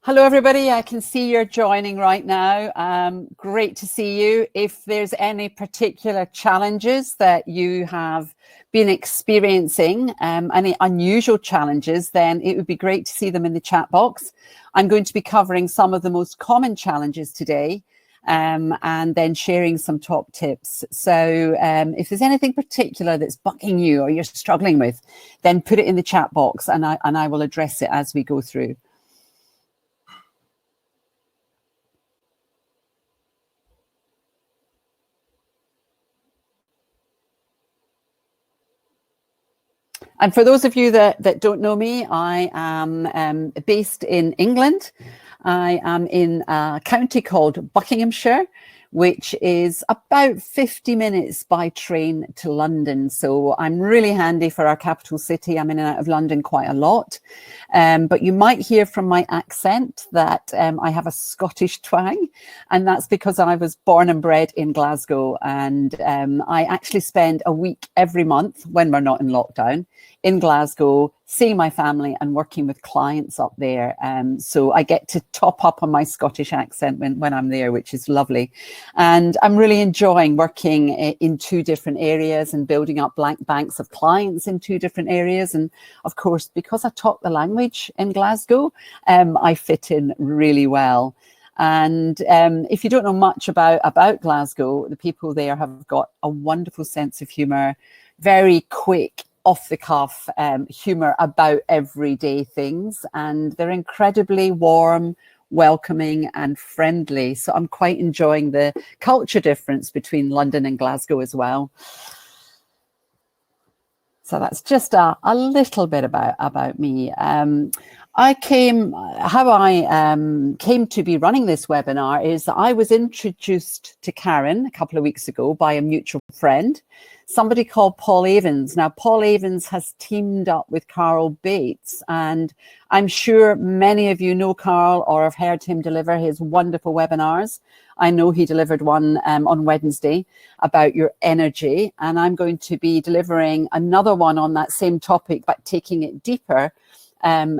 Hello, everybody. I can see you're joining right now. Great to see you. If there's any particular challenges that you have been experiencing, any unusual challenges, then it would be great to see them in the chat box. I'm going to be covering some of the most common challenges today, and then sharing some top tips. So if there's anything particular that's bugging you or you're struggling with, then put it in the chat box and I will address it as we go through. And for those of you that don't know me, I am based in England. I am in a county called Buckinghamshire, which is about 50 minutes by train to London. So I'm really handy for our capital city. I'm in and out of London quite a lot. But you might hear from my accent that I have a Scottish twang, and that's because I was born and bred in Glasgow. And I actually spend a week every month when we're not in lockdown in Glasgow, seeing my family and working with clients up there. So I get to top up on my Scottish accent when I'm there, which is lovely. And I'm really enjoying working in two different areas and building up banks of clients in two different areas. And of course, because I talk the language in Glasgow, I fit in really well. And if you don't know much about Glasgow, the people there have got a wonderful sense of humour, very quick, off the cuff humour about everyday things, and they're incredibly warm, welcoming and friendly. So I'm quite enjoying the culture difference between London and Glasgow as well. So that's just a little bit about me. How I came to be running this webinar is that I was introduced to Karen a couple of weeks ago by a mutual friend, somebody called Paul Evans. Now, Paul Evans has teamed up with Carl Bates, and I'm sure many of you know Carl or have heard him deliver his wonderful webinars. I know he delivered one on Wednesday about your energy, and I'm going to be delivering another one on that same topic, but taking it deeper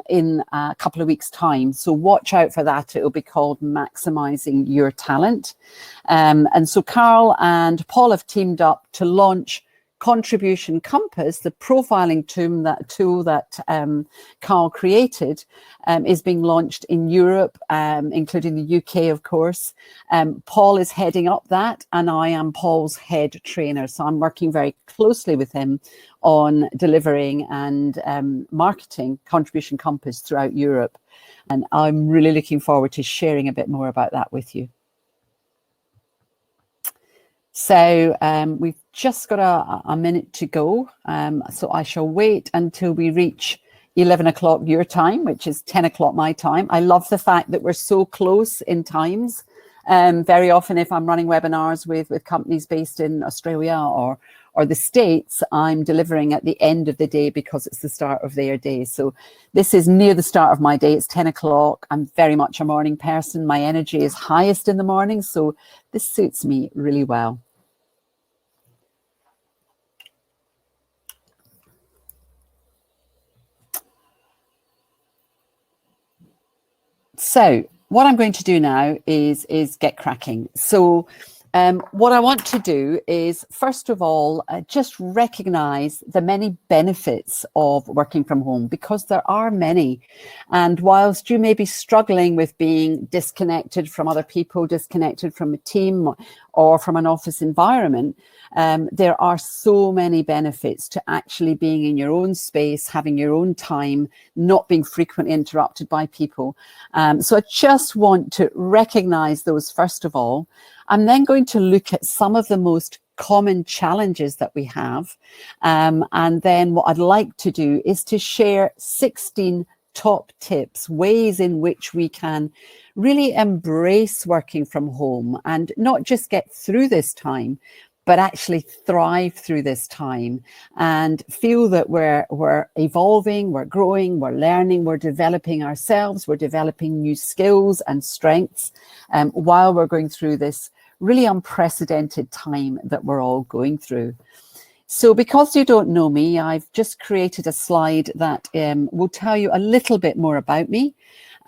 in a couple of weeks' time. So watch out for that. It will be called Maximizing Your Talent. And so Carl and Paul have teamed up to launch Contribution Compass, the profiling tool that Carl created, is being launched in Europe, including the UK, of course. Paul is heading up that, and I am Paul's head trainer. So I'm working very closely with him on delivering and marketing Contribution Compass throughout Europe. And I'm really looking forward to sharing a bit more about that with you. So we've just got a minute to go. So I shall wait until we reach 11 o'clock your time, which is 10 o'clock my time. I love the fact that we're so close in times. Very often if I'm running webinars with companies based in Australia or the States, I'm delivering at the end of the day because it's the start of their day. So this is near the start of my day. It's 10 o'clock. I'm very much a morning person. My energy is highest in the morning. So this suits me really well. So what I'm going to do now is get cracking. So what I want to do is, first of all, just recognize the many benefits of working from home, because there are many. And whilst you may be struggling with being disconnected from other people, disconnected from a team or from an office environment, there are so many benefits to actually being in your own space, having your own time, not being frequently interrupted by people. So I just want to recognize those first of all. I'm then going to look at some of the most common challenges that we have. And then what I'd like to do is to share 16 top tips, ways in which we can really embrace working from home and not just get through this time, but actually thrive through this time and feel that we're evolving, we're growing, we're learning, we're developing ourselves, we're developing new skills and strengths while we're going through this really unprecedented time that we're all going through. So because you don't know me, I've just created a slide that will tell you a little bit more about me.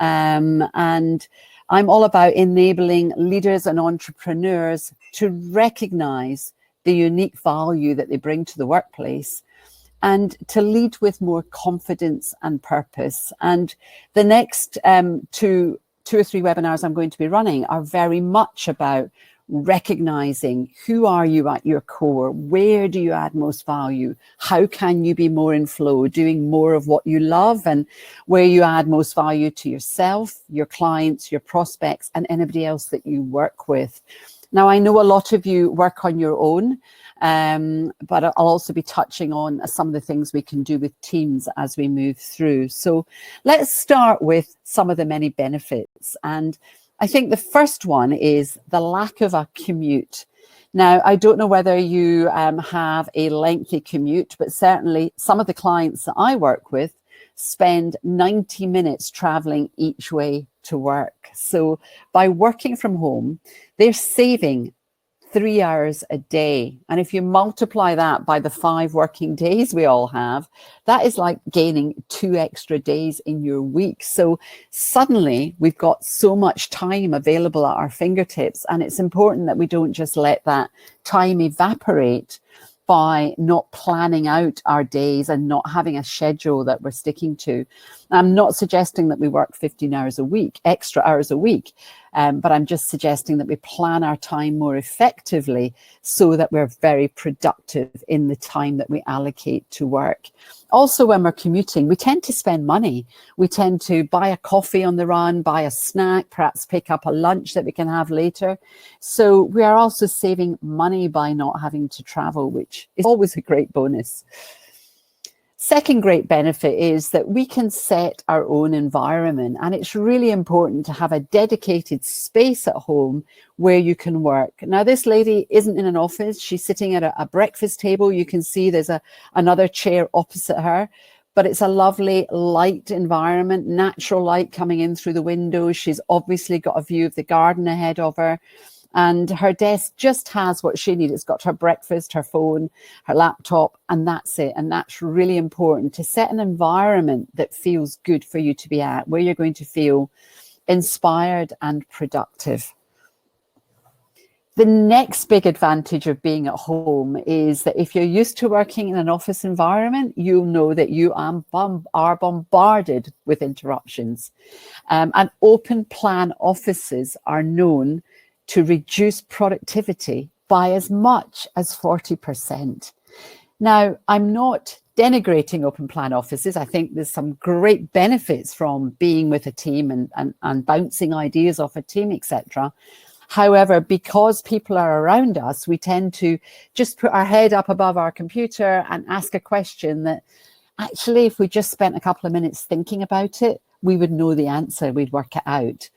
And I'm all about enabling leaders and entrepreneurs to recognize the unique value that they bring to the workplace and to lead with more confidence and purpose. And the next two or three webinars I'm going to be running are very much about recognizing who are you at your core, where do you add most value, how can you be more in flow, doing more of what you love, and where you add most value to yourself, your clients, your prospects, and anybody else that you work with. Now, I know a lot of you work on your own, but I'll also be touching on some of the things we can do with teams as we move through. So let's start with some of the many benefits. And I think the first one is the lack of a commute. Now, I don't know whether you have a lengthy commute, but certainly some of the clients that I work with spend 90 minutes traveling each way to work. So by working from home, they're saving 3 hours a day. And if you multiply that by the 5 working days we all have, that is like gaining 2 extra days in your week. So suddenly we've got so much time available at our fingertips, and it's important that we don't just let that time evaporate by not planning out our days and not having a schedule that we're sticking to. I'm not suggesting that we work 15 hours a week, extra hours a week, but I'm just suggesting that we plan our time more effectively so that we're very productive in the time that we allocate to work. Also, when we're commuting, we tend to spend money. We tend to buy a coffee on the run, buy a snack, perhaps pick up a lunch that we can have later. So we are also saving money by not having to travel, which is always a great bonus. Second great benefit is that we can set our own environment, and it's really important to have a dedicated space at home where you can work. Now, this lady isn't in an office. She's sitting at a breakfast table. You can see there's another chair opposite her, but it's a lovely light environment, natural light coming in through the window. She's obviously got a view of the garden ahead of her. And her desk just has what she needs. It's got her breakfast, her phone, her laptop, and that's it. And that's really important, to set an environment that feels good for you to be at, where you're going to feel inspired and productive. The next big advantage of being at home is that if you're used to working in an office environment, you'll know that you are bombarded with interruptions. And open plan offices are known to reduce productivity by as much as 40%. Now, I'm not denigrating open plan offices. I think there's some great benefits from being with a team and bouncing ideas off a team, etc. However, because people are around us, we tend to just put our head up above our computer and ask a question that actually, if we just spent a couple of minutes thinking about it, we would know the answer, we'd work it out.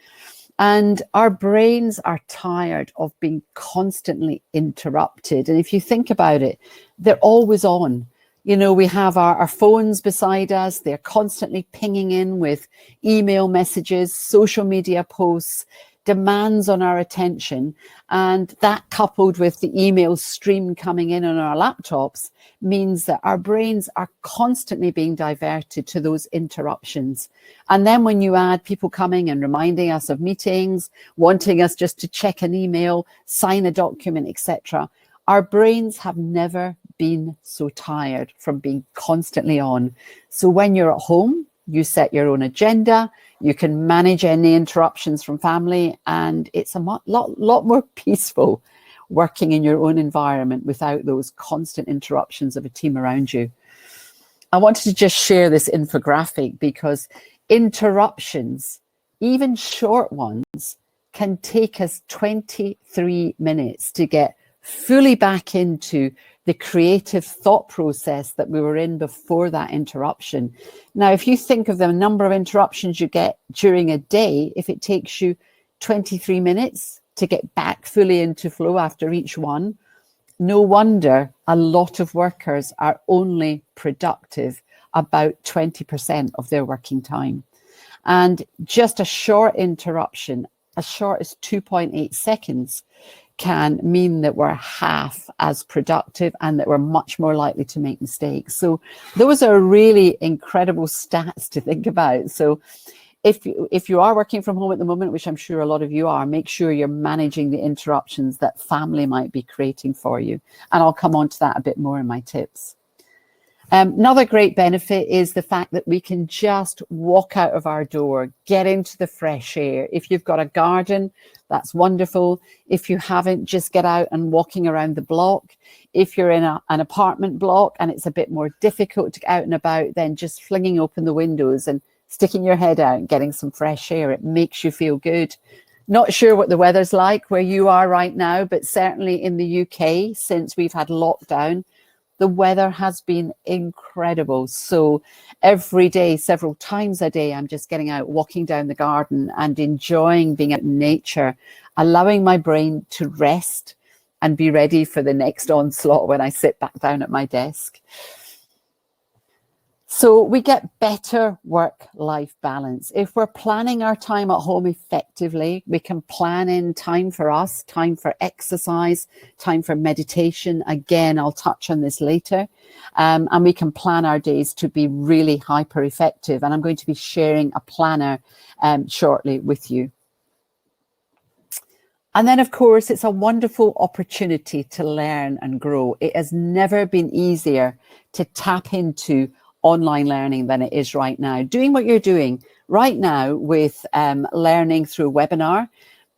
And our brains are tired of being constantly interrupted. And if you think about it, they're always on. You know, we have our phones beside us. They're constantly pinging in with email messages, social media posts, demands on our attention. And that, coupled with the email stream coming in on our laptops, means that our brains are constantly being diverted to those interruptions. And then when you add people coming and reminding us of meetings, wanting us just to check an email, sign a document, etc., our brains have never been so tired from being constantly on. So when you're at home, you set your own agenda, you can manage any interruptions from family, and it's a lot more peaceful working in your own environment without those constant interruptions of a team around you. I wanted to just share this infographic because interruptions, even short ones, can take us 23 minutes to get fully back into the creative thought process that we were in before that interruption. Now, if you think of the number of interruptions you get during a day, if it takes you 23 minutes to get back fully into flow after each one, no wonder a lot of workers are only productive about 20% of their working time. And just a short interruption, as short as 2.8 seconds, can mean that we're half as productive and that we're much more likely to make mistakes. So those are really incredible stats to think about. So if you are working from home at the moment, which I'm sure a lot of you are, make sure you're managing the interruptions that family might be creating for you. And I'll come on to that a bit more in my tips. Another great benefit is the fact that we can just walk out of our door, get into the fresh air. If you've got a garden, that's wonderful. If you haven't, just get out and walking around the block. If you're in an apartment block and it's a bit more difficult to get out and about, then just flinging open the windows and sticking your head out and getting some fresh air, it makes you feel good. Not sure what the weather's like where you are right now, but certainly in the UK, since we've had lockdown, the weather has been incredible. So every day, several times a day, I'm just getting out, walking down the garden and enjoying being out in nature, allowing my brain to rest and be ready for the next onslaught when I sit back down at my desk. So we get better work-life balance. If we're planning our time at home effectively, we can plan in time for us, time for exercise, time for meditation. Again, I'll touch on this later. And we can plan our days to be really hyper effective. And I'm going to be sharing a planner shortly with you. And then, of course, it's a wonderful opportunity to learn and grow. It has never been easier to tap into online learning than it is right now. Doing what you're doing right now with learning through webinar,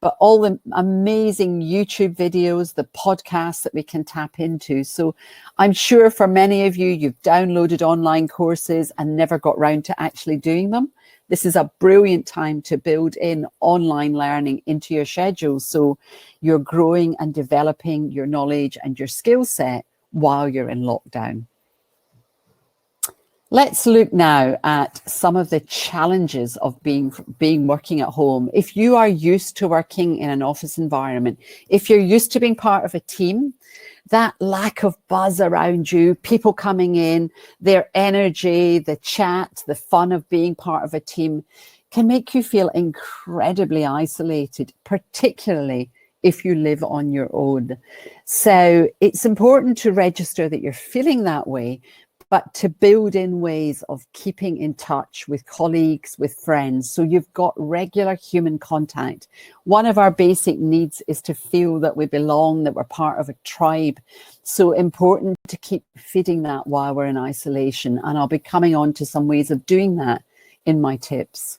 but all the amazing YouTube videos, the podcasts that we can tap into. So I'm sure for many of you, you've downloaded online courses and never got round to actually doing them. This is a brilliant time to build in online learning into your schedule. So you're growing and developing your knowledge and your skill set while you're in lockdown. Let's look now at some of the challenges of working at home. If you are used to working in an office environment, if you're used to being part of a team, that lack of buzz around you, people coming in, their energy, the chat, the fun of being part of a team can make you feel incredibly isolated, particularly if you live on your own. So it's important to register that you're feeling that way, but to build in ways of keeping in touch with colleagues, with friends. So you've got regular human contact. One of our basic needs is to feel that we belong, that we're part of a tribe. So important to keep feeding that while we're in isolation. And I'll be coming on to some ways of doing that in my tips.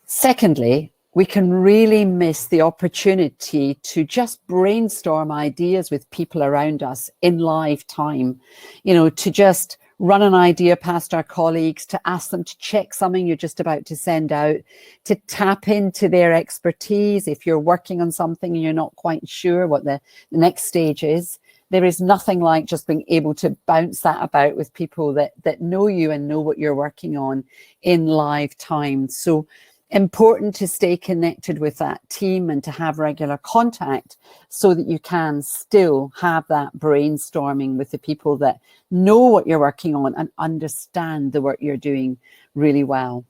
Secondly, we can really miss the opportunity to just brainstorm ideas with people around us in live time, you know, to just run an idea past our colleagues, to ask them to check something you're just about to send out, to tap into their expertise. If you're working on something and you're not quite sure what the next stage is, there is nothing like just being able to bounce that about with people that know you and know what you're working on in live time. So important to stay connected with that team and to have regular contact so that you can still have that brainstorming with the people that know what you're working on and understand the work you're doing really well.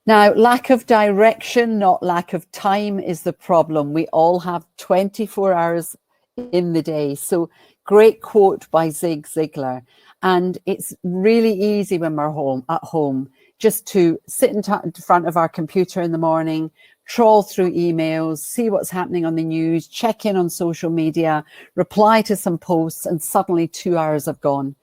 Now, lack of direction, not lack of time, is the problem. We all have 24 hours in the day. So great quote by Zig Ziglar. And it's really easy when we're at home just to sit in front of our computer in the morning, trawl through emails, see what's happening on the news, check in on social media, reply to some posts, and suddenly 2 hours have gone.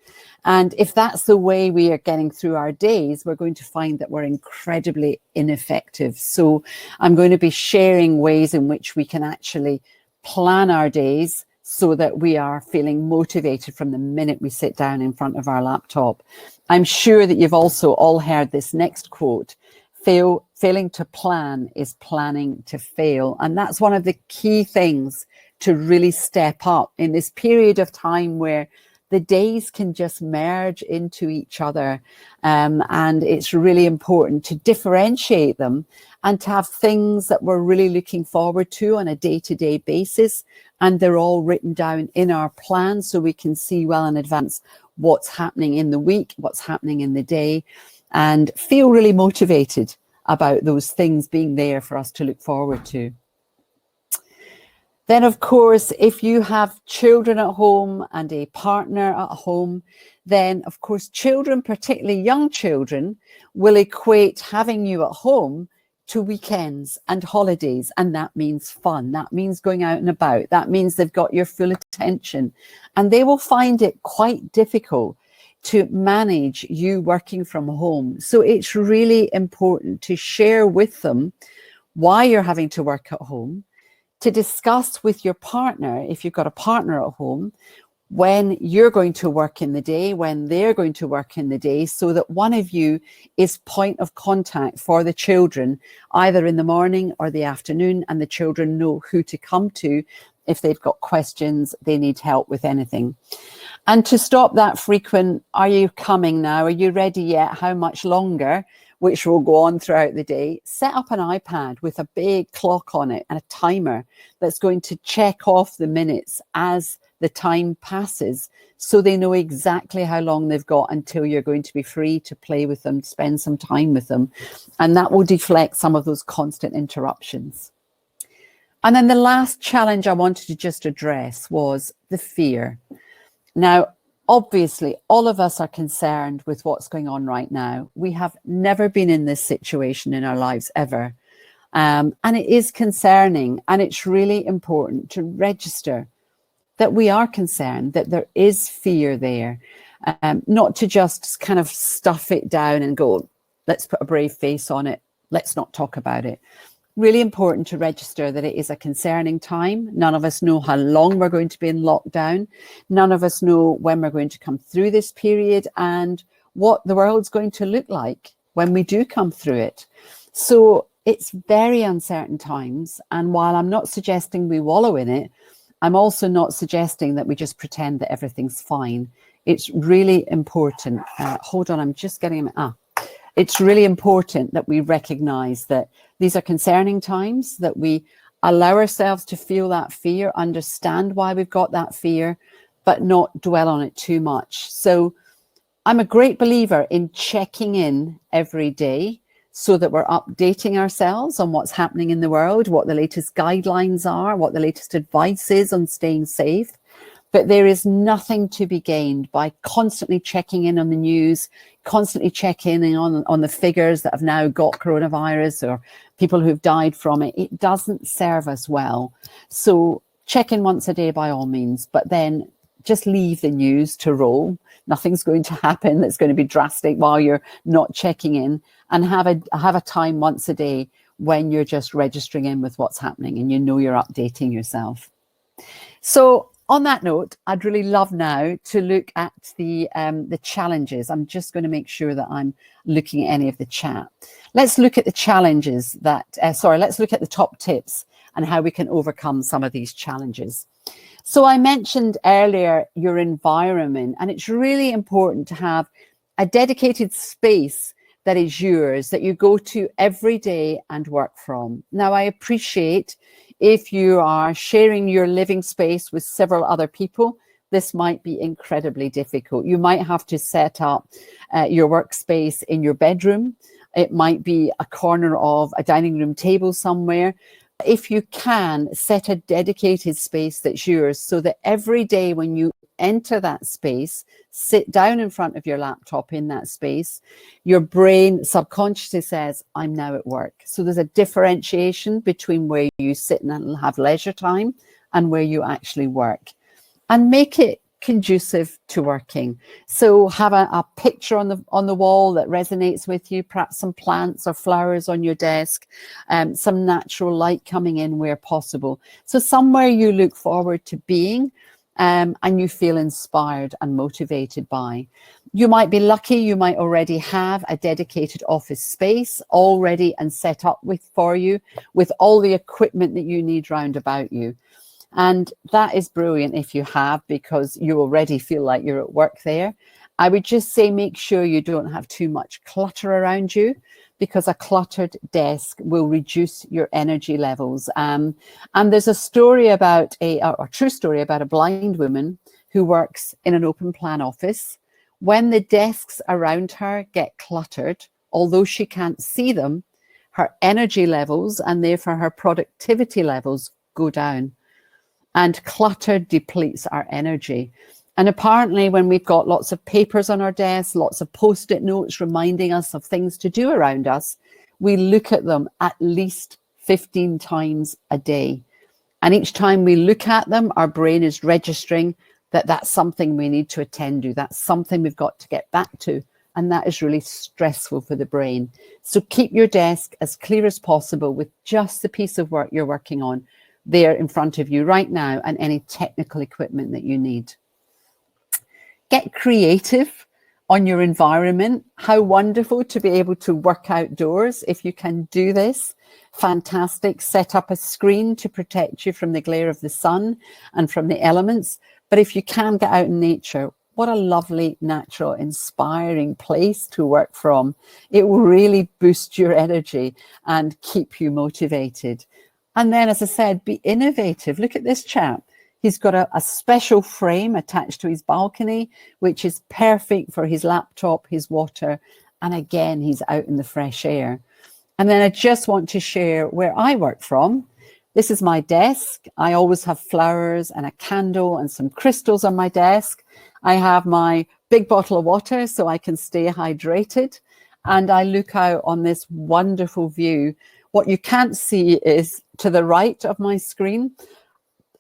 And if that's the way we are getting through our days, we're going to find that we're incredibly ineffective. So I'm going to be sharing ways in which we can actually plan our days so that we are feeling motivated from the minute we sit down in front of our laptop. I'm sure that you've also all heard this next quote: failing to plan is planning to fail. And that's one of the key things to really step up in this period of time where the days can just merge into each other. And it's really important to differentiate them and to have things that we're really looking forward to on a day-to-day basis. And they're all written down in our plan so we can see well in advance what's happening in the week, what's happening in the day, and feel really motivated about those things being there for us to look forward to. Then, of course, if you have children at home and a partner at home, then of course children, particularly young children, will equate having you at home to weekends and holidays, and that means fun, that means going out and about, that means they've got your full attention, and they will find it quite difficult to manage you working from home. So it's really important to share with them why you're having to work at home, to discuss with your partner, if you've got a partner at home, when you're going to work in the day, when they're going to work in the day, so that one of you is point of contact for the children, either in the morning or the afternoon, and the children know who to come to if they've got questions, they need help with anything. And to stop that frequent, are you coming now? Are you ready yet? How much longer? Which will go on throughout the day. Set up an iPad with a big clock on it and a timer that's going to check off the minutes as the time passes, so they know exactly how long they've got until you're going to be free to play with them, spend some time with them. And that will deflect some of those constant interruptions. And then the last challenge I wanted to just address was the fear. Now, obviously, all of us are concerned with what's going on right now. We have never been in this situation in our lives ever. And it is concerning, and it's really important to register that we are concerned, that there is fear there, not to just kind of stuff it down and go, let's put a brave face on it, let's not talk about it. Really important to register that it is a concerning time. None of us know how long we're going to be in lockdown. None of us know when we're going to come through this period and what the world's going to look like when we do come through it. So it's very uncertain times. And while I'm not suggesting we wallow in it, I'm also not suggesting that we just pretend that everything's fine. It's really important. Hold on, I'm just getting it's really important that we recognize that these are concerning times, that we allow ourselves to feel that fear, understand why we've got that fear, but not dwell on it too much. So I'm a great believer in checking in every day so that we're updating ourselves on what's happening in the world, what the latest guidelines are, what the latest advice is on staying safe. But there is nothing to be gained by constantly checking in on the news, constantly checking in on the figures that have now got coronavirus or people who've died from it. It doesn't serve us well. So check in once a day by all means, but then just leave the news to roll. Nothing's going to happen that's going to be drastic while you're not checking in, and have a time once a day when you're just registering in with what's happening and you know you're updating yourself. So on that note, I'd really love now to look at the challenges. I'm just going to make sure that I'm looking at any of the chat. Let's look at the challenges that, let's look at the top tips and how we can overcome some of these challenges. So I mentioned earlier your environment, and it's really important to have a dedicated space that is yours, that you go to every day and work from. Now, I appreciate if you are sharing your living space with several other people, this might be incredibly difficult. You might have to set up your workspace in your bedroom. It might be a corner of a dining room table somewhere. If you can, set a dedicated space that's yours so that every day when you enter that space, sit down in front of your laptop in that space, your brain subconsciously says, I'm now at work. So there's a differentiation between where you sit and have leisure time and where you actually work. And make it conducive to working. So have a picture on the wall that resonates with you, perhaps some plants or flowers on your desk, some natural light coming in where possible. So somewhere you look forward to being and you feel inspired and motivated by. You might be lucky, you might already have a dedicated office space already and set up for you with all the equipment that you need round about you. And that is brilliant if you have, because you already feel like you're at work there. I would just say make sure you don't have too much clutter around you, because a cluttered desk will reduce your energy levels. And there's a story about a true story about a blind woman who works in an open plan office. When the desks around her get cluttered, although she can't see them, her energy levels and therefore her productivity levels go down. And clutter depletes our energy. And apparently when we've got lots of papers on our desks, lots of post-it notes reminding us of things to do around us, we look at them at least 15 times a day. And each time we look at them, our brain is registering that that's something we need to attend to. That's something we've got to get back to. And that is really stressful for the brain. So keep your desk as clear as possible with just the piece of work you're working on there in front of you right now and any technical equipment that you need. Get creative on your environment. How wonderful to be able to work outdoors. If you can do this, fantastic. Set up a screen to protect you from the glare of the sun and from the elements. But if you can get out in nature, what a lovely, natural, inspiring place to work from. It will really boost your energy and keep you motivated. And then, as I said, be innovative. Look at this chap. He's got a special frame attached to his balcony, which is perfect for his laptop, his water, and again, he's out in the fresh air. And then I just want to share where I work from. This is my desk. I always have flowers and a candle and some crystals on my desk. I have my big bottle of water so I can stay hydrated. And I look out on this wonderful view. What you can't see is to the right of my screen,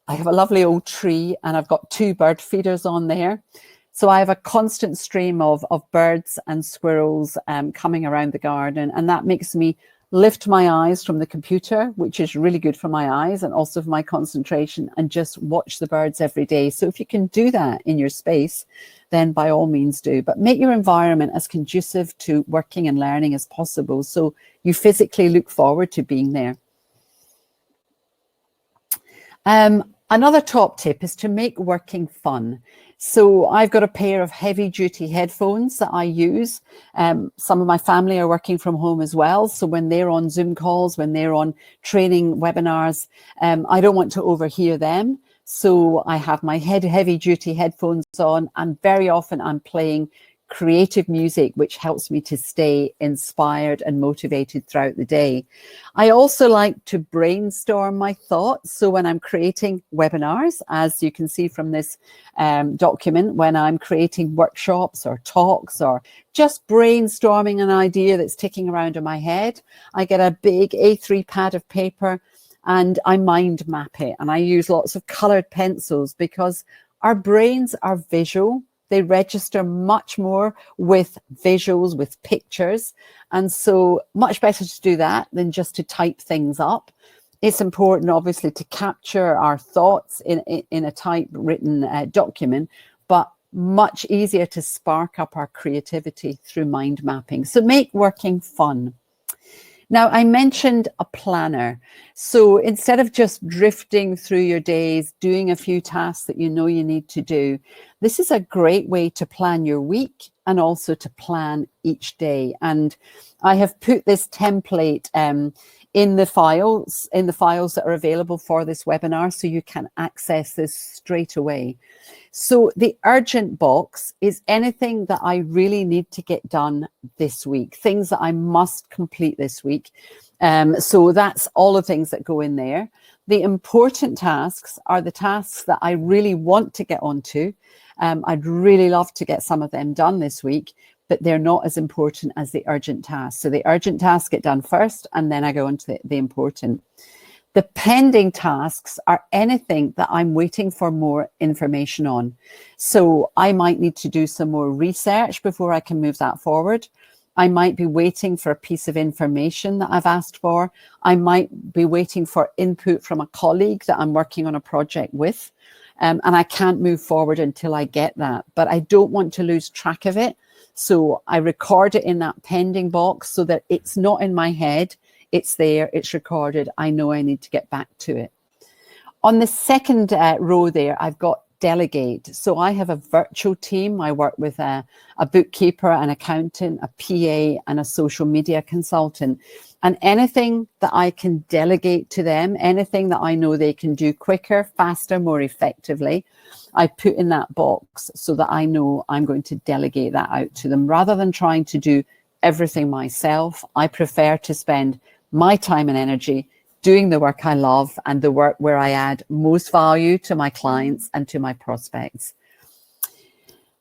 I have a lovely old tree and I've got 2 bird feeders on there. So I have a constant stream of birds and squirrels coming around the garden, and that makes me lift my eyes from the computer, which is really good for my eyes and also for my concentration, and just watch the birds every day. So if you can do that in your space, then by all means do. But make your environment as conducive to working and learning as possible so you physically look forward to being there. Another top tip is to make working fun. So I've got a pair of heavy duty headphones that I use. Some of my family are working from home as well. So when they're on Zoom calls, when they're on training webinars, I don't want to overhear them. So I have my heavy duty headphones on, and very often I'm playing creative music, which helps me to stay inspired and motivated throughout the day. I also like to brainstorm my thoughts. So when I'm creating webinars, as you can see from this document, when I'm creating workshops or talks or just brainstorming an idea that's ticking around in my head, I get a big A3 pad of paper and I mind map it. And I use lots of colored pencils because our brains are visual. They register much more with visuals, with pictures. And so much better to do that than just to type things up. It's important, obviously, to capture our thoughts in a typewritten document, but much easier to spark up our creativity through mind mapping. So make working fun. Now, I mentioned a planner. So instead of just drifting through your days, doing a few tasks that you know you need to do, this is a great way to plan your week and also to plan each day. And I have put this template in the files that are available for this webinar, so you can access this straight away. So the urgent box is anything that I really need to get done this week, things that I must complete this week. So that's all the things that go in there. The important tasks are the tasks that I really want to get onto. I'd really love to get some of them done this week, but they're not as important as the urgent tasks. So the urgent tasks get done first, and then I go into the important. The pending tasks are anything that I'm waiting for more information on. So I might need to do some more research before I can move that forward. I might be waiting for a piece of information that I've asked for. I might be waiting for input from a colleague that I'm working on a project with. And I can't move forward until I get that. But I don't want to lose track of it. So I record it in that pending box so that it's not in my head. It's there, it's recorded. I know I need to get back to it. On the second row there, I've got delegate. So I have a virtual team. I work with a bookkeeper, an accountant, a PA, and a social media consultant. And anything that I can delegate to them, anything that I know they can do quicker, faster, more effectively, I put in that box so that I know I'm going to delegate that out to them. Rather than trying to do everything myself, I prefer to spend my time and energy doing the work I love and the work where I add most value to my clients and to my prospects.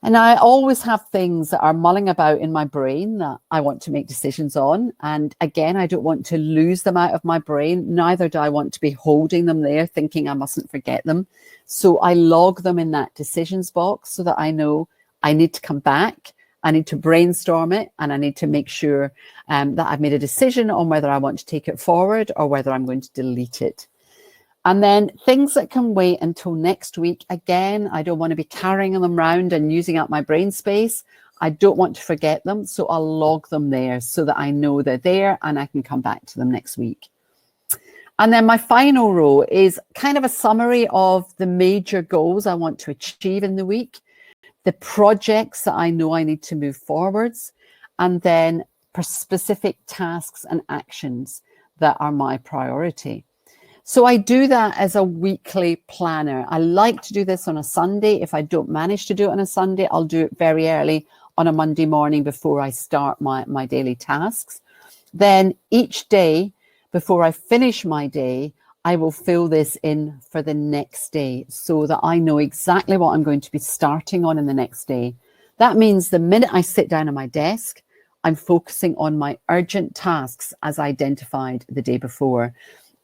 And I always have things that are mulling about in my brain that I want to make decisions on. And again, I don't want to lose them out of my brain. Neither do I want to be holding them there thinking I mustn't forget them. So I log them in that decisions box so that I know I need to come back. I need to brainstorm it, and I need to make sure that I've made a decision on whether I want to take it forward or whether I'm going to delete it. And then things that can wait until next week. Again, I don't want to be carrying them around and using up my brain space. I don't want to forget them. So I'll log them there so that I know they're there and I can come back to them next week. And then my final row is kind of a summary of the major goals I want to achieve in the week, the projects that I know I need to move forwards, and then specific tasks and actions that are my priority. So I do that as a weekly planner. I like to do this on a Sunday. If I don't manage to do it on a Sunday, I'll do it very early on a Monday morning before I start my daily tasks. Then each day, before I finish my day, I will fill this in for the next day so that I know exactly what I'm going to be starting on in the next day. That means the minute I sit down at my desk, I'm focusing on my urgent tasks as identified the day before.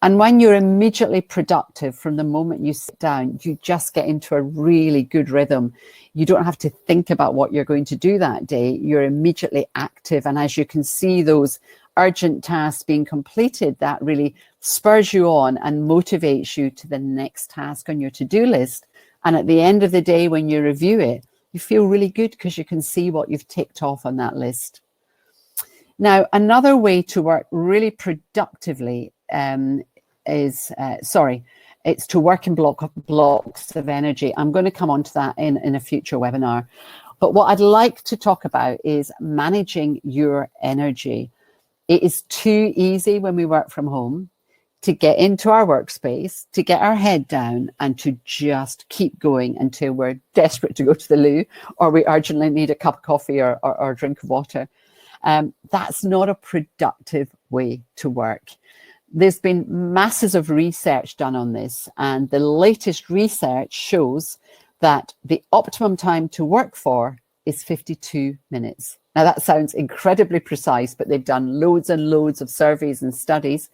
And when you're immediately productive from the moment you sit down, you just get into a really good rhythm. You don't have to think about what you're going to do that day. You're immediately active. And as you can see those urgent tasks being completed, that really spurs you on and motivates you to the next task on your to-do list. And at the end of the day, when you review it, you feel really good because you can see what you've ticked off on that list. Now, another way to work really productively it's to work in blocks of energy. I'm going to come on to that in a future webinar. But what I'd like to talk about is managing your energy. It is too easy when we work from home to get into our workspace, to get our head down and to just keep going until we're desperate to go to the loo or we urgently need a cup of coffee or a drink of water. That's not a productive way to work. There's been masses of research done on this, and the latest research shows that the optimum time to work for is 52 minutes. Now that sounds incredibly precise, but they've done loads and loads of surveys and studies,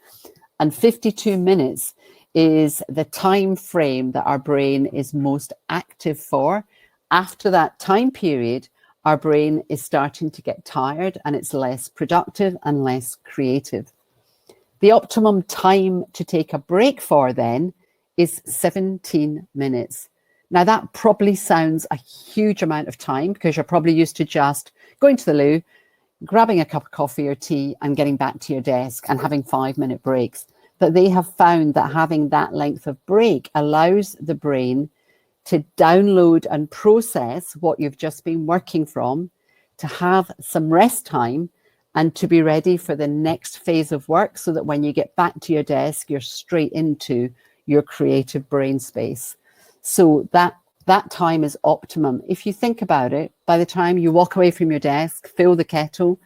and 52 minutes is the time frame that our brain is most active for. After that time period, our brain is starting to get tired and it's less productive and less creative. The optimum time to take a break for then is 17 minutes. Now that probably sounds a huge amount of time because you're probably used to just going to the loo, grabbing a cup of coffee or tea and getting back to your desk and having 5-minute breaks. But they have found that having that length of break allows the brain to download and process what you've just been working from, to have some rest time and to be ready for the next phase of work so that when you get back to your desk, you're straight into your creative brain space. So that time is optimum. If you think about it, by the time you walk away from your desk, fill the kettle,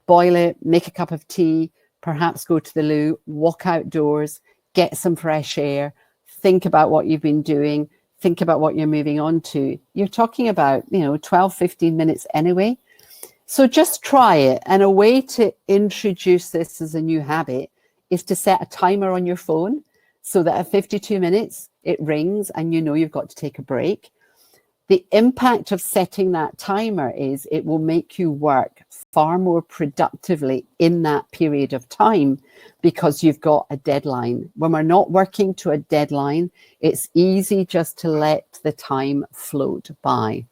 boil it, make a cup of tea, perhaps go to the loo, walk outdoors, get some fresh air, think about what you've been doing, think about what you're moving on to. You're talking about, 12, 15 minutes anyway. So just try it. And a way to introduce this as a new habit is to set a timer on your phone so that at 52 minutes, it rings and you know you've got to take a break. The impact of setting that timer is it will make you work far more productively in that period of time because you've got a deadline. When we're not working to a deadline, it's easy just to let the time float by.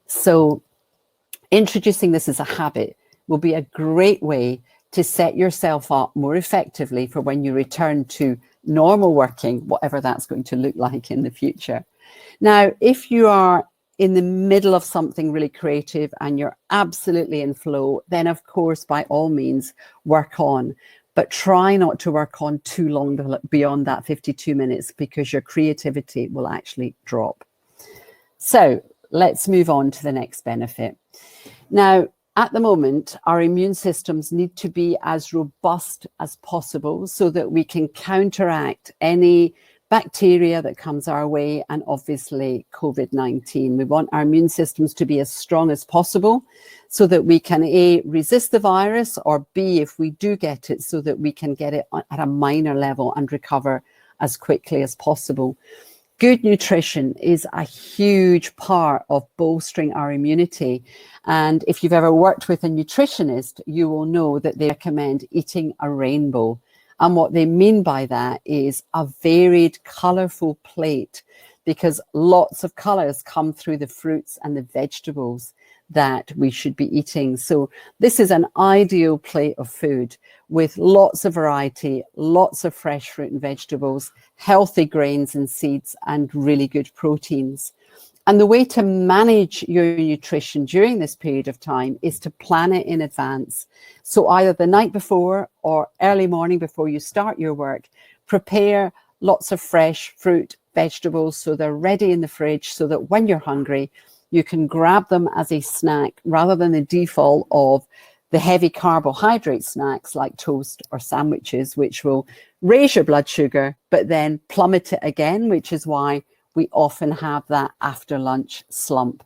So introducing this as a habit will be a great way to set yourself up more effectively for when you return to normal working, whatever that's going to look like in the future. Now, if you are in the middle of something really creative and you're absolutely in flow, then of course, by all means, work on. But try not to work on too long beyond that 52 minutes because your creativity will actually drop. So let's move on to the next benefit. Now, at the moment, our immune systems need to be as robust as possible so that we can counteract any bacteria that comes our way, and obviously COVID-19. We want our immune systems to be as strong as possible so that we can A, resist the virus, or B, if we do get it, so that we can get it at a minor level and recover as quickly as possible. Good nutrition is a huge part of bolstering our immunity. And if you've ever worked with a nutritionist, you will know that they recommend eating a rainbow. And what they mean by that is a varied, colourful plate, because lots of colours come through the fruits and the vegetables that we should be eating. So this is an ideal plate of food with lots of variety, lots of fresh fruit and vegetables, healthy grains and seeds, and really good proteins. And the way to manage your nutrition during this period of time is to plan it in advance. So either the night before or early morning before you start your work, prepare lots of fresh fruit, vegetables, so they're ready in the fridge, so that when you're hungry, you can grab them as a snack rather than the default of the heavy carbohydrate snacks like toast or sandwiches, which will raise your blood sugar, but then plummet it again, which is why we often have that after lunch slump.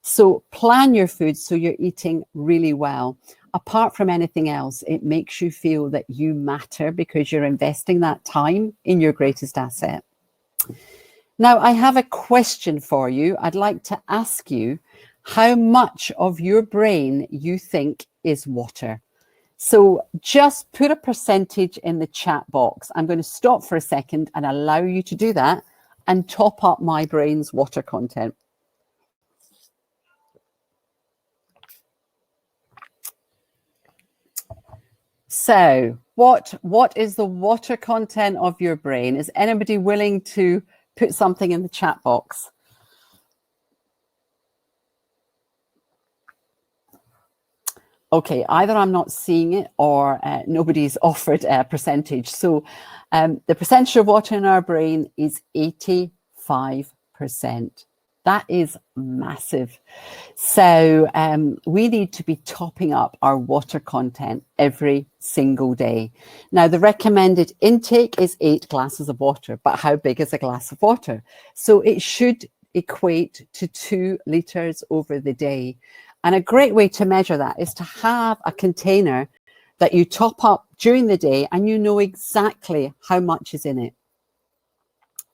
So plan your food so you're eating really well. Apart from anything else, it makes you feel that you matter because you're investing that time in your greatest asset. Now, I have a question for you. I'd like to ask you how much of your brain you think is water. So just put a percentage in the chat box. I'm going to stop for a second and allow you to do that and top up my brain's water content. So what is the water content of your brain? Is anybody willing to put something in the chat box? Okay, either I'm not seeing it or nobody's offered a percentage. So the percentage of water in our brain is 85%. That is massive. So we need to be topping up our water content every single day. Now, the recommended intake is 8 glasses of water, but how big is a glass of water? So it should equate to 2 litres over the day. And a great way to measure that is to have a container that you top up during the day and you know exactly how much is in it.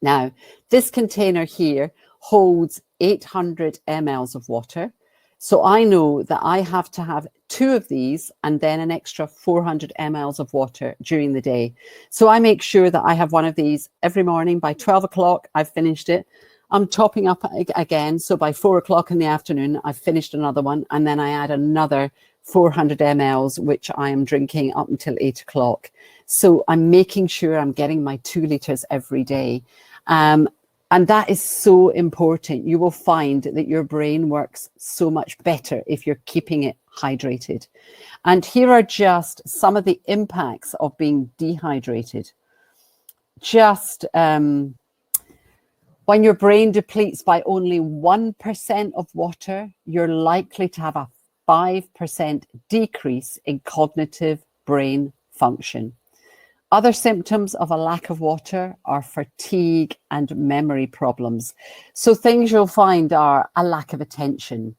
Now, this container here holds 800 mLs of water. So I know that I have to have 2 of these and then an extra 400 mLs of water during the day. So I make sure that I have one of these every morning. By 12 o'clock, I've finished it. I'm topping up again. So by 4 o'clock in the afternoon, I've finished another one. And then I add another 400 mLs, which I am drinking up until 8 o'clock. So I'm making sure I'm getting my 2 litres every day. And that is so important. You will find that your brain works so much better if you're keeping it hydrated. And here are just some of the impacts of being dehydrated. Just when your brain depletes by only 1% of water, you're likely to have a 5% decrease in cognitive brain function. Other symptoms of a lack of water are fatigue and memory problems. So things you'll find are a lack of attention,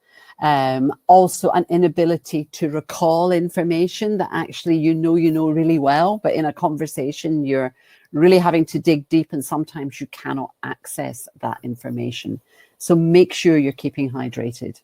also an inability to recall information that actually you know really well, but in a conversation you're really having to dig deep and sometimes you cannot access that information. So make sure you're keeping hydrated.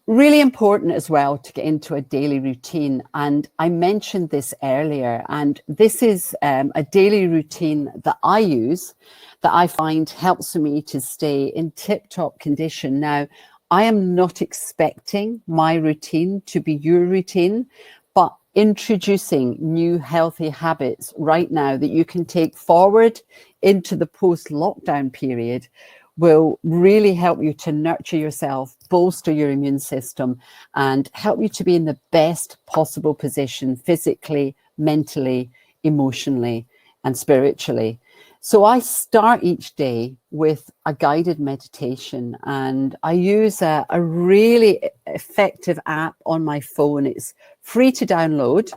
Really important as well to get into a daily routine. And I mentioned this earlier, and this is a daily routine that I use that I find helps me to stay in tip-top condition. Now, I am not expecting my routine to be your routine, but introducing new healthy habits right now that you can take forward into the post-lockdown period will really help you to nurture yourself, bolster your immune system, and help you to be in the best possible position physically, mentally, emotionally, and spiritually. So I start each day with a guided meditation, and I use a really effective app on my phone. It's free to download,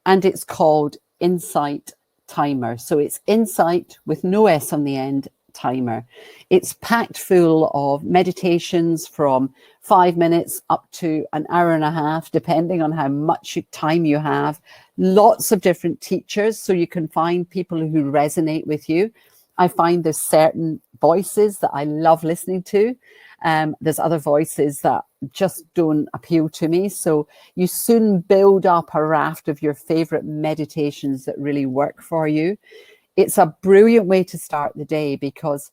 and it's called Untitled timer. So it's Insight with no S on the end, timer. It's packed full of meditations from 5 minutes up to an hour and a half, depending on how much time you have. Lots of different teachers, so you can find people who resonate with you. I find there's certain voices that I love listening to. There's other voices that just don't appeal to me. So you soon build up a raft of your favorite meditations that really work for you. It's a brilliant way to start the day because,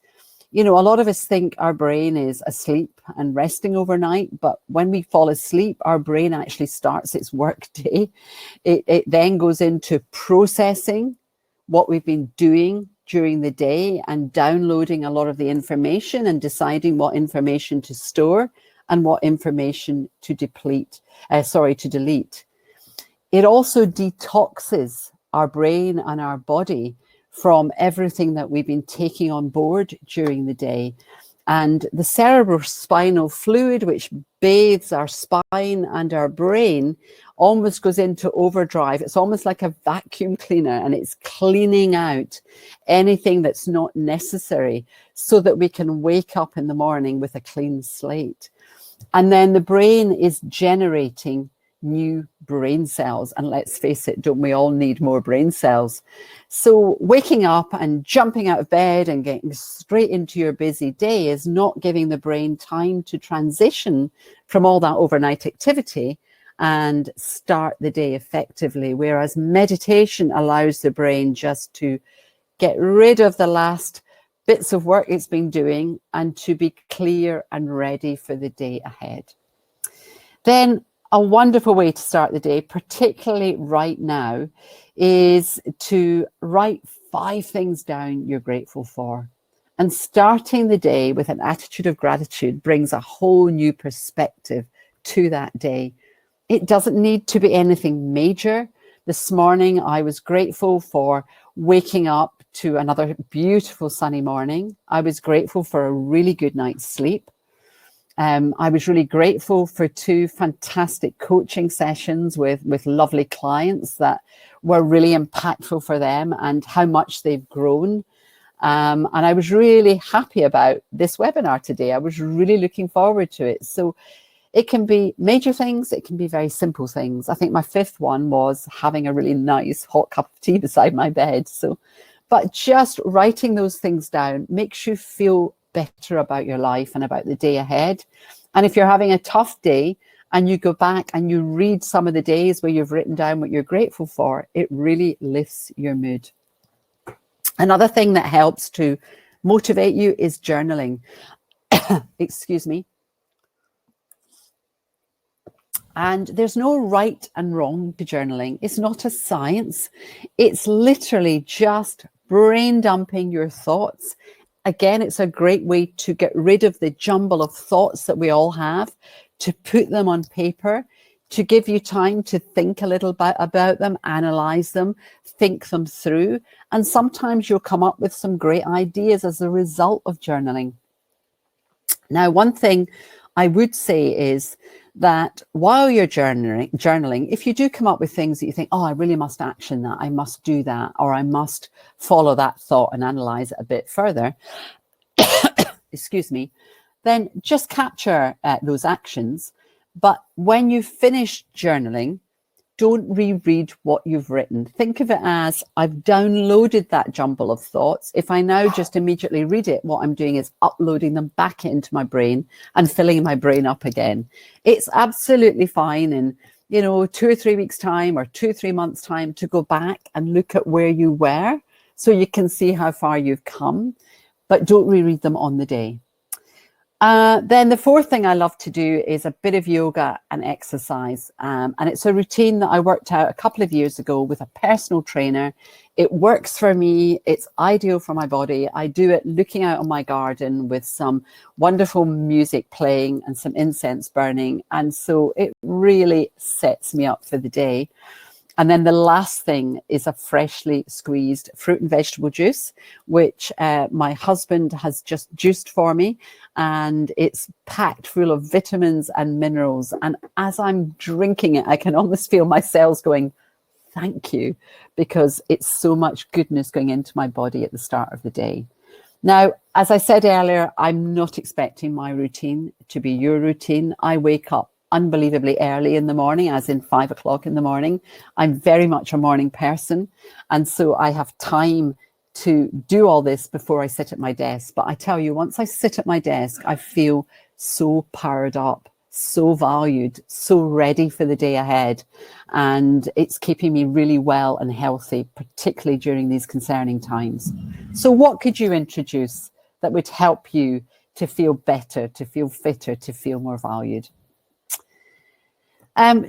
you know, a lot of us think our brain is asleep and resting overnight, but when we fall asleep, our brain actually starts its work day. It then goes into processing what we've been doing during the day and downloading a lot of the information and deciding what information to store and what information to delete. It also detoxes our brain and our body from everything that we've been taking on board during the day. And the cerebrospinal fluid, which bathes our spine and our brain, almost goes into overdrive. It's almost like a vacuum cleaner, and it's cleaning out anything that's not necessary so that we can wake up in the morning with a clean slate. And then the brain is generating new brain cells. And let's face it, don't we all need more brain cells? So waking up and jumping out of bed and getting straight into your busy day is not giving the brain time to transition from all that overnight activity and start the day effectively. Whereas meditation allows the brain just to get rid of the last bits of work it's been doing and to be clear and ready for the day ahead. Then a wonderful way to start the day, particularly right now, is to write 5 things down you're grateful for. And starting the day with an attitude of gratitude brings a whole new perspective to that day. It doesn't need to be anything major. This morning, I was grateful for waking up to another beautiful sunny morning. I was grateful for a really good night's sleep. I was really grateful for 2 fantastic coaching sessions with lovely clients that were really impactful for them and how much they've grown. And I was really happy about this webinar today. I was really looking forward to it. So it can be major things. It can be very simple things. I think my 5th one was having a really nice hot cup of tea beside my bed. But just writing those things down makes you feel better about your life and about the day ahead. And if you're having a tough day and you go back and you read some of the days where you've written down what you're grateful for, it really lifts your mood. Another thing that helps to motivate you is journaling. Excuse me. And there's no right and wrong to journaling. It's not a science. It's literally just brain dumping your thoughts. Again, it's a great way to get rid of the jumble of thoughts that we all have, to put them on paper, to give you time to think a little bit about them, analyze them, think them through. And sometimes you'll come up with some great ideas as a result of journaling. Now, one thing I would say is that while you're journaling, if you do come up with things that you think, oh, I really must action that, I must do that, or I must follow that thought and analyze it a bit further, excuse me, then just capture those actions. But when you finish journaling, don't reread what you've written. Think of it as, I've downloaded that jumble of thoughts. If I now just immediately read it, what I'm doing is uploading them back into my brain and filling my brain up again. It's absolutely fine in, 2 or 3 weeks' time or 2 or 3 months' time to go back and look at where you were so you can see how far you've come, but don't reread them on the day. Then the 4th thing I love to do is a bit of yoga and exercise. And it's a routine that I worked out a couple of years ago with a personal trainer. It works for me. It's ideal for my body. I do it looking out on my garden with some wonderful music playing and some incense burning. And so it really sets me up for the day. And then the last thing is a freshly squeezed fruit and vegetable juice, which my husband has just juiced for me. And it's packed full of vitamins and minerals. And as I'm drinking it, I can almost feel my cells going, thank you, because it's so much goodness going into my body at the start of the day. Now, as I said earlier, I'm not expecting my routine to be your routine. I wake up unbelievably early in the morning, as in 5 o'clock in the morning. I'm very much a morning person. And so I have time to do all this before I sit at my desk. But I tell you, once I sit at my desk, I feel so powered up, so valued, so ready for the day ahead. And it's keeping me really well and healthy, particularly during these concerning times. So what could you introduce that would help you to feel better, to feel fitter, to feel more valued?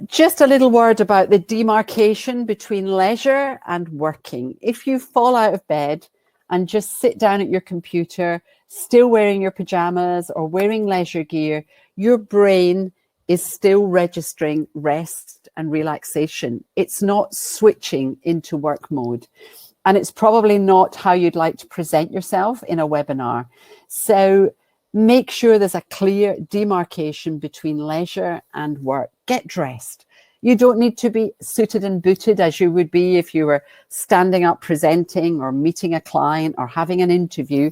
Just a little word about the demarcation between leisure and working. If you fall out of bed and just sit down at your computer, still wearing your pajamas or wearing leisure gear, your brain is still registering rest and relaxation. It's not switching into work mode. And it's probably not how you'd like to present yourself in a webinar. So make sure there's a clear demarcation between leisure and work. Get dressed. You don't need to be suited and booted as you would be if you were standing up presenting or meeting a client or having an interview,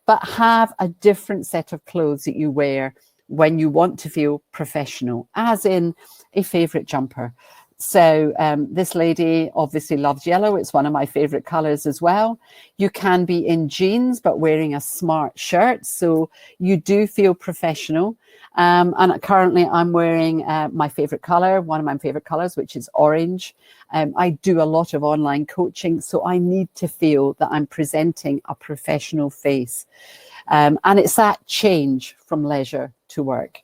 but have a different set of clothes that you wear when you want to feel professional, as in a favorite jumper. So this lady obviously loves yellow. It's one of my favorite colors as well. You can be in jeans, but wearing a smart shirt, so you do feel professional. And currently I'm wearing my favorite color, one of my favorite colors, which is orange. I do a lot of online coaching, so I need to feel that I'm presenting a professional face. And it's that change from leisure to work.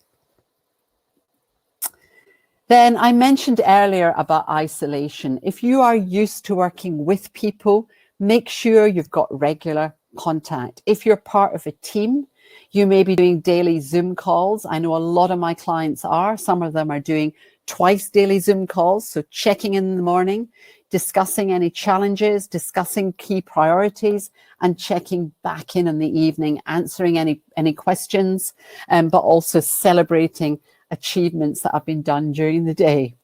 Then I mentioned earlier about isolation. If you are used to working with people, make sure you've got regular contact. If you're part of a team, you may be doing daily Zoom calls. I know a lot of my clients are. Some of them are doing twice daily Zoom calls. So checking in the morning, discussing any challenges, discussing key priorities, and checking back in the evening, answering any questions, but also celebrating achievements that have been done during the day.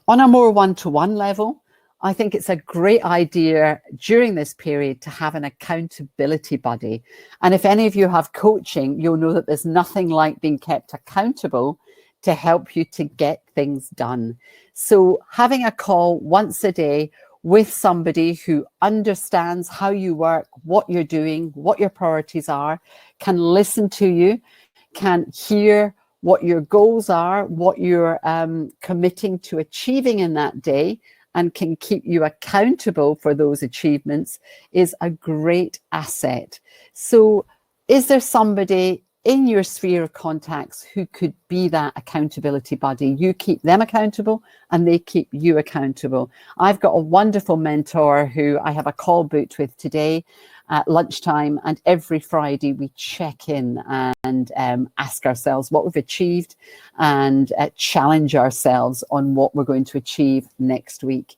On a more one-to-one level, I think it's a great idea during this period to have an accountability buddy. And if any of you have coaching, you'll know that there's nothing like being kept accountable to help you to get things done. So having a call once a day with somebody who understands how you work, what you're doing, what your priorities are, can listen to you, can hear what your goals are, what you're committing to achieving in that day, and can keep you accountable for those achievements, is a great asset. So is there somebody in your sphere of contacts who could be that accountability buddy? You keep them accountable and they keep you accountable. I've got a wonderful mentor who I have a call booked with today at lunchtime, and every Friday we check in and ask ourselves what we've achieved and challenge ourselves on what we're going to achieve next week.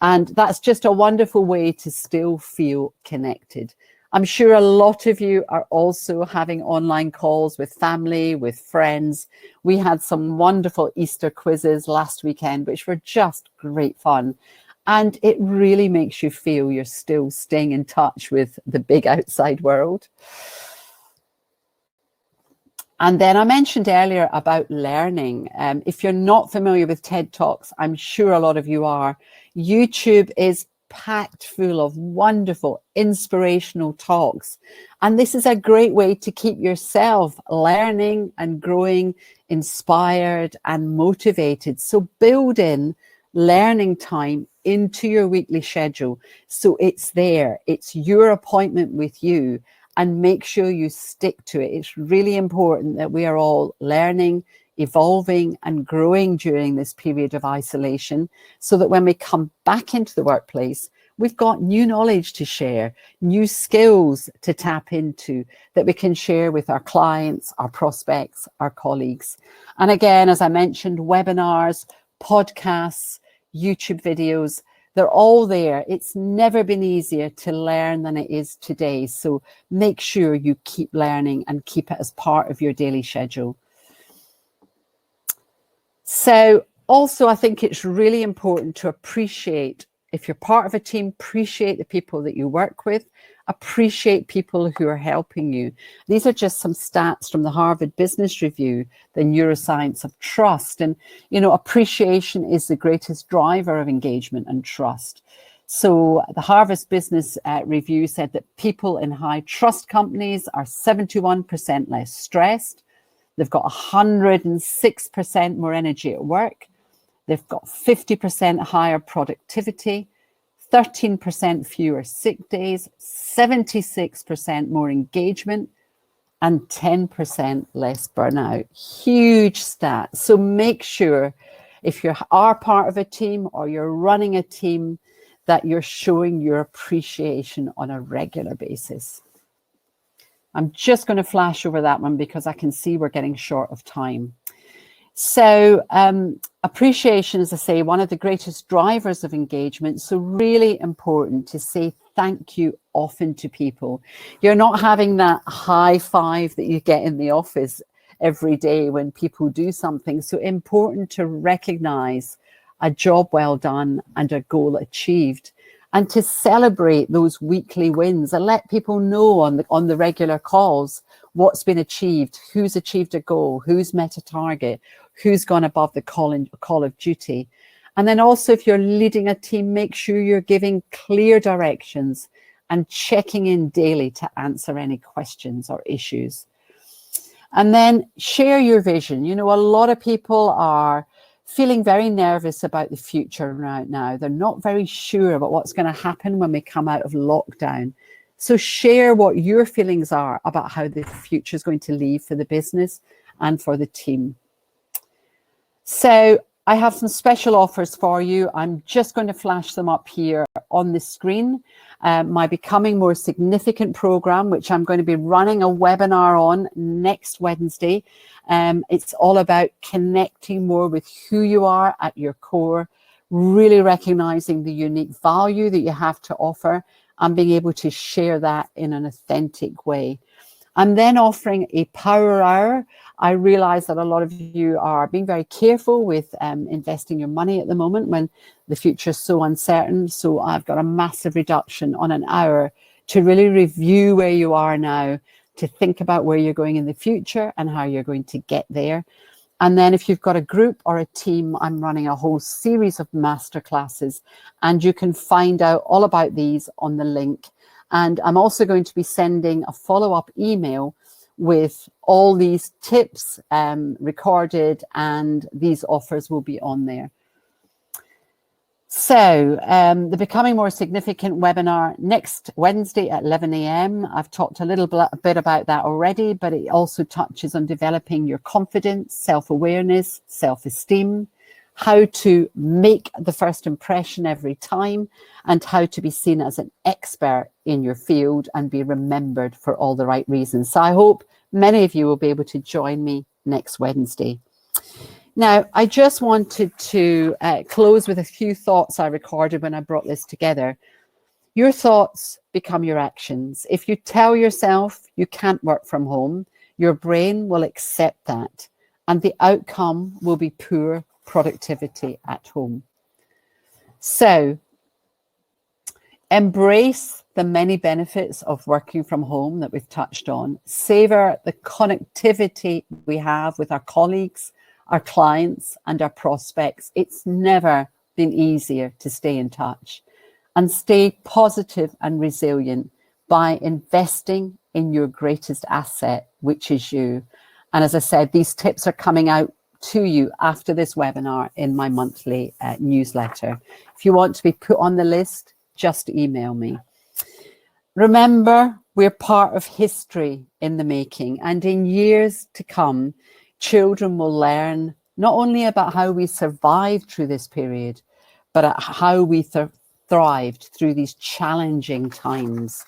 And that's just a wonderful way to still feel connected. I'm sure a lot of you are also having online calls with family, with friends. We had some wonderful Easter quizzes last weekend, which were just great fun. And it really makes you feel you're still staying in touch with the big outside world. And then I mentioned earlier about learning. If you're not familiar with TED Talks, I'm sure a lot of you are. YouTube is packed full of wonderful, inspirational talks. And this is a great way to keep yourself learning and growing, inspired and motivated. So build in learning time into your weekly schedule, so it's there, it's your appointment with you, and make sure you stick to it. It's really important that we are all learning, evolving and growing during this period of isolation, so that when we come back into the workplace, we've got new knowledge to share, new skills to tap into that we can share with our clients, our prospects, our colleagues. And again, as I mentioned, webinars, podcasts, YouTube videos, they're all there. It's never been easier to learn than it is today. So make sure you keep learning and keep it as part of your daily schedule. So Also, I think it's really important to appreciate, if you're part of a team, appreciate the people that you work with, appreciate people who are helping you. These are just some stats from the Harvard Business Review, the neuroscience of trust. And, appreciation is the greatest driver of engagement and trust. So the Harvard Business Review said that people in high trust companies are 71% less stressed. They've got 106% more energy at work. They've got 50% higher productivity, 13% fewer sick days, 76% more engagement, and 10% less burnout. Huge stats. So make sure, if you are part of a team or you're running a team, that you're showing your appreciation on a regular basis. I'm just going to flash over that one because I can see we're getting short of time. So appreciation, as I say, one of the greatest drivers of engagement. So really important to say thank you often to people. You're not having that high five that you get in the office every day when people do something. So important to recognize a job well done and a goal achieved, and to celebrate those weekly wins and let people know on the regular calls what's been achieved, who's achieved a goal, who's met a target, who's gone above the call of duty. And then also, if you're leading a team, make sure you're giving clear directions and checking in daily to answer any questions or issues. And then share your vision. A lot of people are feeling very nervous about the future right now. They're not very sure about what's going to happen when we come out of lockdown. So share what your feelings are about how the future is going to leave for the business and for the team. So I have some special offers for you. I'm just going to flash them up here on the screen. My Becoming More Significant program, which I'm going to be running a webinar on next Wednesday. It's all about connecting more with who you are at your core, really recognizing the unique value that you have to offer and being able to share that in an authentic way. I'm then offering a power hour. I realize that a lot of you are being very careful with investing your money at the moment when the future is so uncertain. So I've got a massive reduction on an hour to really review where you are now, to think about where you're going in the future and how you're going to get there. And then if you've got a group or a team, I'm running a whole series of masterclasses, and you can find out all about these on the link. And I'm also going to be sending a follow-up email with all these tips recorded, and these offers will be on there. So the Becoming More Significant webinar next Wednesday at 11 a.m. I've talked a little bit about that already, but it also touches on developing your confidence, self-awareness, self-esteem, how to make the first impression every time, and how to be seen as an expert in your field and be remembered for all the right reasons. So I hope many of you will be able to join me next Wednesday. Now, I just wanted to close with a few thoughts I recorded when I brought this together. Your thoughts become your actions. If you tell yourself you can't work from home, your brain will accept that, and the outcome will be poor productivity at home. So embrace the many benefits of working from home that we've touched on. Savor the connectivity we have with our colleagues, our clients, and our prospects. It's never been easier to stay in touch. And stay positive and resilient by investing in your greatest asset, which is you. And as I said, these tips are coming out to you after this webinar in my monthly newsletter. If you want to be put on the list, just email me. Remember, we're part of history in the making, and in years to come, children will learn not only about how we survived through this period, but how we thrived through these challenging times.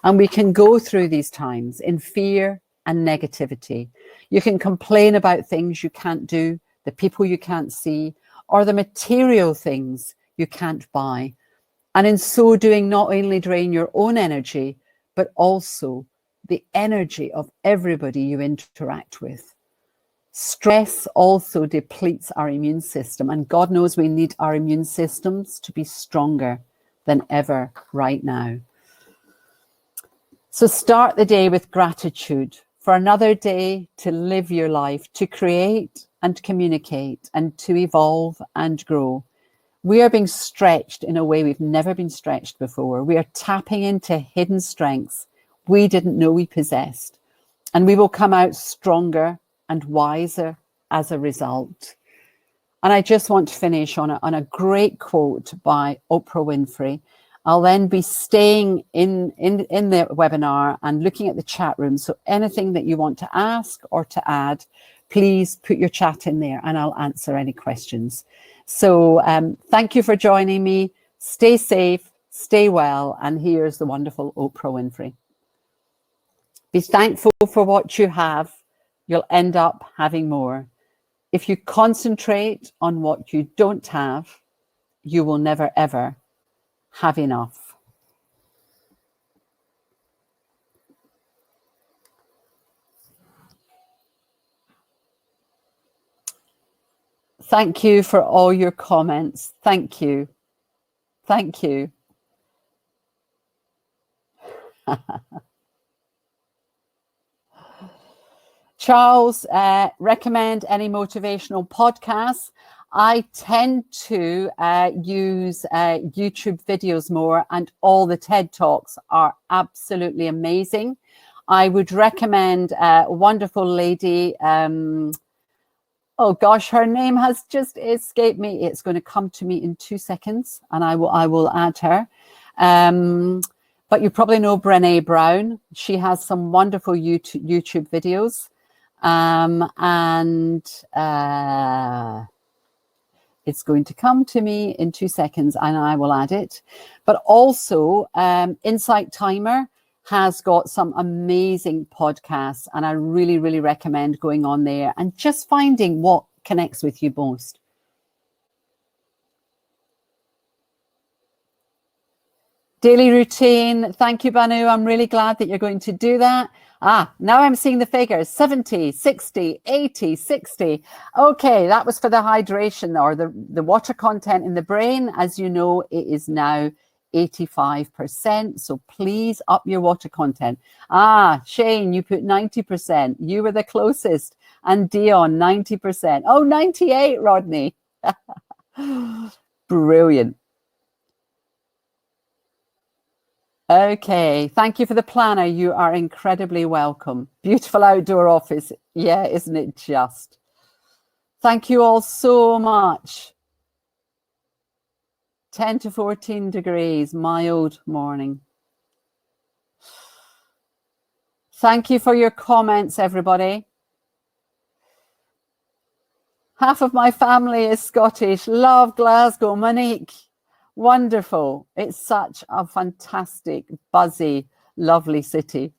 And we can go through these times in fear and negativity. You can complain about things you can't do, the people you can't see, or the material things you can't buy. And in so doing, not only drain your own energy, but also the energy of everybody you interact with. Stress also depletes our immune system, and God knows we need our immune systems to be stronger than ever right now. So start the day with gratitude for another day to live your life, to create and communicate and to evolve and grow. We are being stretched in a way we've never been stretched before. We are tapping into hidden strengths we didn't know we possessed, and we will come out stronger and wiser as a result. And I just want to finish on a great quote by Oprah Winfrey. I'll then be staying in the webinar and looking at the chat room. So anything that you want to ask or to add, please put your chat in there and I'll answer any questions. So thank you for joining me. Stay safe, stay well. And here's the wonderful Oprah Winfrey. Be thankful for what you have. You'll end up having more. If you concentrate on what you don't have, you will never, ever have enough. Thank you for all your comments. Thank you. Thank you. Charles, recommend any motivational podcasts. I tend to use YouTube videos more, and all the TED Talks are absolutely amazing. I would recommend a wonderful lady. Oh gosh, her name has just escaped me. It's going to come to me in 2 seconds, and I will add her. But you probably know Brené Brown. She has some wonderful YouTube videos. It's going to come to me in 2 seconds and I will add it. But also Insight Timer has got some amazing podcasts, and I really, really recommend going on there and just finding what connects with you most. Daily routine. Thank you, Banu. I'm really glad that you're going to do that. Now I'm seeing the figures, 70, 60, 80, 60. Okay, that was for the hydration or the water content in the brain. As you know, it is now 85%. So please up your water content. Shane, you put 90%. You were the closest. And Dion, 90%. Oh, 98, Rodney. Brilliant. Okay, thank you for the planner. You are incredibly welcome. Beautiful outdoor office. Yeah, isn't it just? Thank you all so much. 10 to 14 degrees, mild morning. Thank you for your comments, everybody. Half of my family is Scottish. Love Glasgow. Monique. Wonderful. It's such a fantastic, buzzy, lovely city.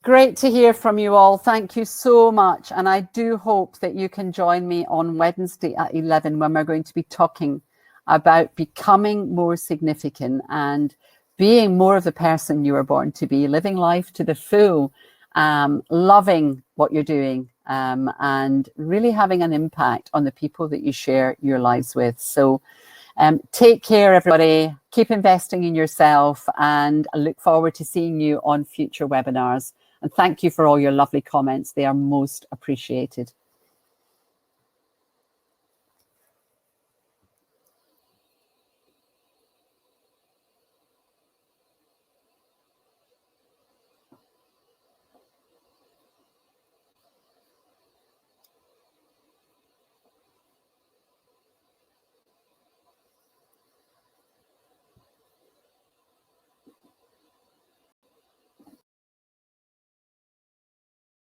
Great to hear from you all. Thank you so much. And I do hope that you can join me on Wednesday at 11 when we're going to be talking about becoming more significant and being more of the person you were born to be, living life to the full, loving what you're doing, and really having an impact on the people that you share your lives with. So take care, everybody. Keep investing in yourself, and I look forward to seeing you on future webinars. And thank you for all your lovely comments. They are most appreciated.